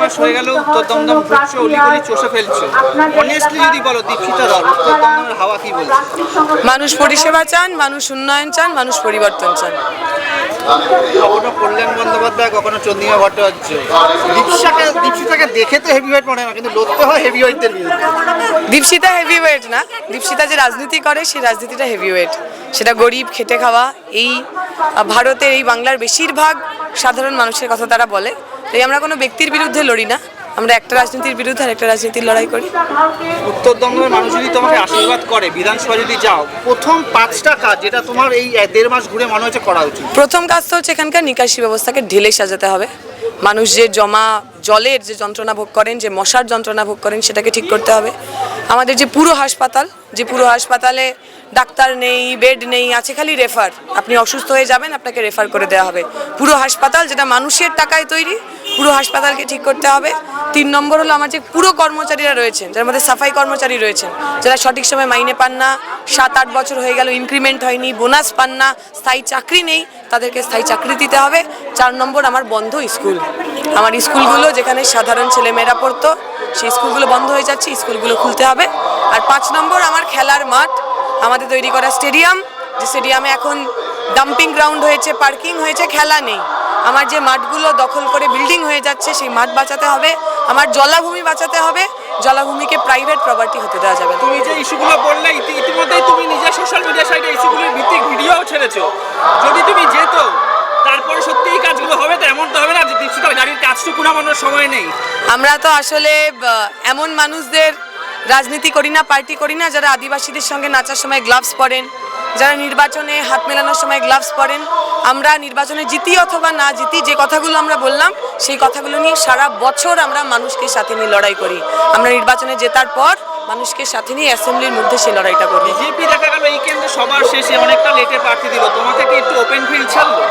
মাস হয়ে গেল উত্তর দমদম ঘুরছো, অলিগলি চষে ফেলছো। অনেস্টলি যদি বলো দীপশিতা ধর, উত্তর দমদমের হাওয়া কি বলছে? মানুষ পরিষেবা চান, মানুষ উন্নয়ন চান, মানুষ পরিবর্তন চান। কখনো কল্যাণ বন্দ্যোপাধ্যায়, কখনো চন্দ্রিমা ভট্টাচার্য। দীপশিতাকে দেখে তো হেভিওয়েট মনে হয় না, কিন্তু লড়তে হয় হেভিওয়েটদের বিরুদ্ধে। দীপশিতা হেভিওয়েট না, দীপশিতা যে রাজনীতি করে সেই রাজনীতিটা হেভিওয়েট। সেটা গরিব, খেটে খাওয়া, এই ভারতের, এই বাংলার বেশিরভাগ সাধারণ মানুষের কথা তারা বলে। তাই আমরা কোনো ব্যক্তির বিরুদ্ধে লড়ি না, আমরা একটা রাজনীতির বিরুদ্ধে আর একটা রাজনীতির লড়াই করি। উত্তর দমদমের মানুষ যদি তোমাকে আশীর্বাদ করে, বিধানসভা যদি যাও, প্রথম 5টা কাজ যেটা তোমার এই 1.5 মাস ঘুরে মনে হচ্ছে করা উচিত? প্রথম কাজ তো হচ্ছে এখানকার নিকাশি ব্যবস্থাকে ঢেলে সাজাতে হবে। মানুষ যে জমা জলের যে যন্ত্রণা ভোগ করেন, যে মশার যন্ত্রণা ভোগ করেন, সেটাকে ঠিক করতে হবে। আমাদের যে পুরো হাসপাতালে ডাক্তার নেই, বেড নেই, আছে খালি রেফার। আপনি অসুস্থ হয়ে যাবেন, আপনাকে রেফার করে দেওয়া হবে। পুরো হাসপাতাল যেটা মানুষের টাকায় তৈরি, পুরো হাসপাতালকে ঠিক করতে হবে। 3 নম্বর হলো আমার যে পুরো কর্মচারীরা রয়েছেন, যার মধ্যে সাফাই কর্মচারী রয়েছেন, যারা সঠিক সময় মাইনে পান না, 7-8 বছর হয়ে গেল ইনক্রিমেন্ট হয়নি, বোনাস পান না, স্থায়ী চাকরি নেই, তাদেরকে স্থায়ী চাকরি দিতে হবে। 4 নম্বর আমার বন্ধ স্কুল। আমার স্কুলগুলো যেখানে সাধারণ ছেলেমেয়েরা পড়তো, সেই স্কুলগুলো বন্ধ হয়ে যাচ্ছে, স্কুলগুলো খুলতে হবে। আর 5 নম্বর আমার খেলার মাঠ, আমাদের তৈরি করা স্টেডিয়াম, যে স্টেডিয়ামে এখন ডাম্পিং গ্রাউন্ড হয়েছে, পার্কিং হয়েছে, খেলা নেই। আমার যে মাঠগুলো দখল করে বিল্ডিং হয়ে যাচ্ছে, সেই মাঠ বাঁচাতে হবে। আমার জলাভূমি বাঁচাতে হবে, জলাভূমিকে প্রাইভেট প্রপার্টি হতে দেওয়া যাবে। তুমি যে ইস্যুগুলো বললে, ইতিমধ্যেই তুমি নিজের সোশ্যাল মিডিয়া সাইটে ইস্যুগুলোর ভিত্তিক ভিডিও ছেড়েছো। যদি তুমি যেত, তারপরে সত্যি এই কাজগুলো হবে তো? এমন তো হবে না যে দীপশিতার গাড়ির কাজটুকু নামানোর সময় নেই। আমরা তো আসলে এমন মানুষদের রাজনীতি করি না, পার্টি করি না, যারা আদিবাসীদের সঙ্গে নাচার সময় গ্লাভস পরেন, যারা নির্বাচনে হাত মেলানোর সময় গ্লাভস পরেন। আমরা নির্বাচনে জিতি অথবা না জিতি, যে কথাগুলো আমরা বললাম, সেই কথাগুলো নিয়ে সারা বছর আমরা মানুষকে সাথে নিয়ে লড়াই করি। আমরা নির্বাচনে জেতার পর মানুষকে সাথে নিয়ে অ্যাসেম্বলির মধ্যে সেই লড়াইটা করি। বিজেপি দেখা গেল এই কেন্দ্রে সবার শেষে অনেকটা লেটে প্রার্থী দিল, তোমাকে কি একটু ওপেন ফিল্ড ছাড়লো?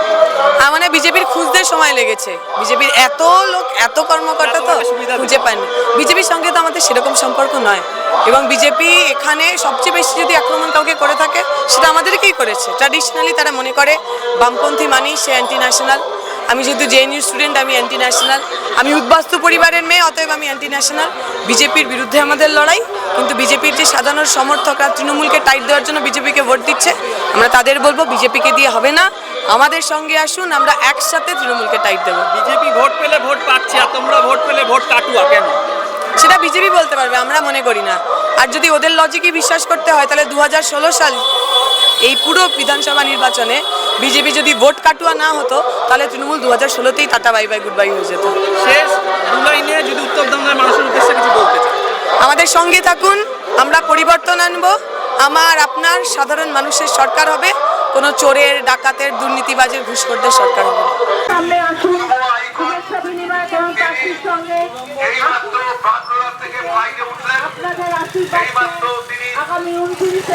মানে বিজেপির খুঁজতে সময় লেগেছে। বিজেপির এত লোক, এত কর্মকর্তা তো খুঁজে পায়নি। বিজেপির সঙ্গে তো আমাদের সেরকম সম্পর্ক নয়। এবং বিজেপি এখানে সবচেয়ে বেশি যদি আক্রমণ কাউকে করে থাকে, সেটা আমাদেরকেই করেছে। ট্র্যাডিশনালি তারা মনে করে বামপন্থী মানেই সে অ্যান্টি ন্যাশনাল। আমি যেহেতু জেএনইউ স্টুডেন্ট, আমি অ্যান্টি ন্যাশনাল। আমি উদ্বাস্তু পরিবারের মেয়ে, অতএব আমি অ্যান্টি ন্যাশনাল। বিজেপির বিরুদ্ধে আমাদের লড়াই, কিন্তু বিজেপির যে সাধারণ সমর্থকরা তৃণমূলকে টাইট দেওয়ার জন্য বিজেপিকে ভোট দিচ্ছে, আমরা তাদের বলবো বিজেপিকে দিয়ে হবে না, আমাদের সঙ্গে আসুন, আমরা একসাথে তৃণমূলকে টাইট দেবো। বিজেপি ভোট পেলে ভোট পাচ্ছে, আর তোমরা ভোট পেলে ভোট কাটুয়া কেন? সেটা বিজেপি বলতে পারবে, আমরা মনে করি না। আর যদি ওদের লজিকই বিশ্বাস করতে হয়, তাহলে 2016 সাল এই পুরো বিধানসভা নির্বাচনে বিজেপি যদি ভোট কাটুয়া না হতো, তাহলে তৃণমূল 2016তেই ta-ta bye bye goodbye হয়ে যেত। শেষ 2 লাইনে যদি উত্তর দমদমের মানুষের উদ্দেশ্যে কিছু বলতে চাই? আমাদের সঙ্গে থাকুন, আমরা পরিবর্তন আনবো। আমার আপনার সাধারণ মানুষের সরকার হবে, কোনো চোরের, ডাকাতের, দুর্নীতিবাজের, ঘুষখোরদের সরকার হবে না। সামনে আসুন, শুভেচ্ছা বিনিময় করুন প্রার্থীর সঙ্গে। আপনাদের আশীর্বাদ আগামী 29শে